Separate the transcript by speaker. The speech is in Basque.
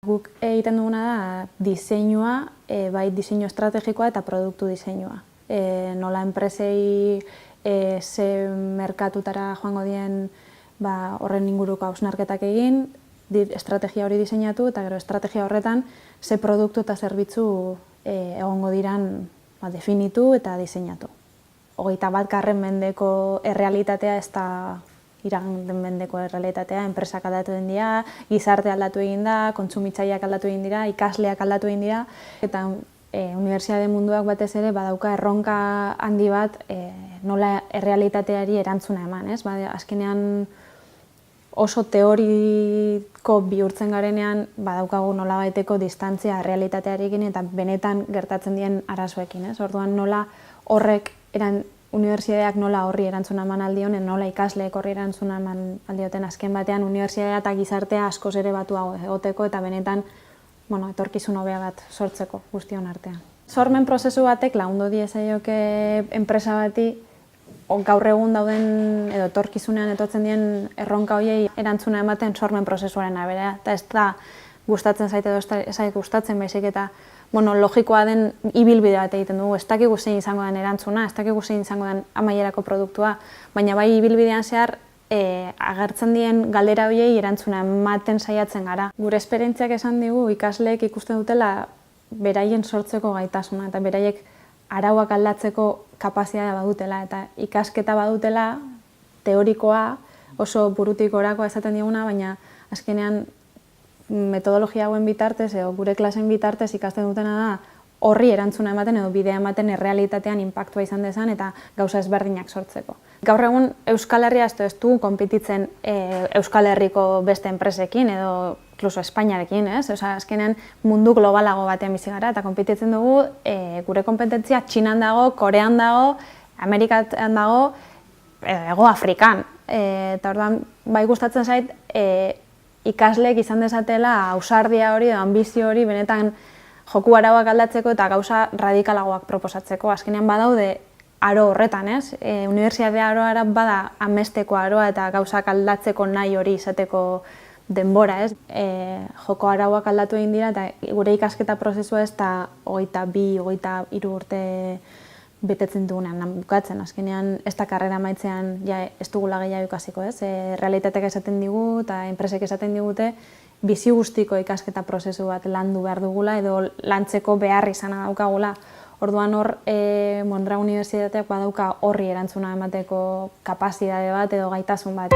Speaker 1: Guk egiten duguna da diseinua, bai diseinu estrategikoa eta produktu diseinua. Nola enpresei ze merkatutara joango dien horren inguruko hausnarketak egin, estrategia hori diseinatu eta gero estrategia horretan ze produktu eta zerbitzu egongo diran definitu eta diseinatu. 21. mendeko errealitatea ez da iragan mendeko errealitatea, enpresak aldatu egin dira, gizarte aldatu egin da, kontsumitzaileak aldatu egin dira, ikasleak aldatu egin dira, eta unibertsitate munduak batez ere badauka erronka handi bat nola errealitateari erantzuna eman, ez? Azkenean oso teoriko bihurtzen garenean badaukagu nolabaiteko distantzia errealitatearekin eta benetan gertatzen dien arazoekin, ez? Orduan nola horrek unibertsitateak nola horri erantzuna eman aldionen, nola ikasleek horri erantzuna eman aldioten azken batean unibertsitatea eta gizartea askoz ere batuago egoteko eta benetan etorkizun hobea bat sortzeko guztion artean. Sormen prozesu batek lagundu diezaioke enpresa bati gaur egun dauden edo etorkizunean etortzen dien erronka horiei erantzuna ematen sormen prozesuaren arabera. Eta ez da gustatzen zait edo ez zait gustatzen baizik eta logikoa den ibilbide bat egiten dugu. Ez dakigu zein izango den erantzuna, ez dakigu zein izango den amaierako produktua, baina bai ibilbidean zehar agertzen dien galdera horiei erantzuna ematen saiatzen gara. Gure esperientziak esan digu ikasleek ikusten dutela beraien sortzeko gaitasuna eta beraiek arauak aldatzeko kapazitatea badutela eta ikasketa badutela teorikoa oso burutik gorakoa esaten diguna, baina azkenean metodologia hauen bitartez edo gure klasen bitartez ikasten dutena da horri erantzuna ematen edo bidea ematen errealitatean inpaktua izan dezan eta gauza ezberdinak sortzeko. Gaur egun Euskal Herria ez du konpetitzen Euskal Herriko beste enpresekin edo inkluso Espainiarekin, ez? Azkenean mundu globalago batean bizi gara eta konpetitzen dugu gure konpetentzia Txinan dago, Korean dago, Amerikatan dago, Hego Afrikan. Eta orduan bai gustatzen zait ikasleek izan dezatela ausardia hori edo anbizio hori benetan joku arauak aldatzeko eta gauza radikalagoak proposatzeko. Azkenean badaude aro horretan, ez? Unibertsitate aroa bada amesteko aroa eta gauzak aldatzeko nahi hori izateko denbora, ez? Joko arauak aldatu egin dira eta gure ikasketa prozesua ez da 22, 23 urte betetzen dugunean bukatzen. Azkenean ez da karrera maitzean ez dugula gehiago ikasiko, ez? Realitateak esaten digu eta enpresek esaten digute bizi guztiko ikasketa prozesu bat landu behar dugula edo lantzeko behar izana daukagula. Orduan hor, Mondragon Unibertsitateak badauka horri erantzuna emateko kapazitate bat edo gaitasun bat.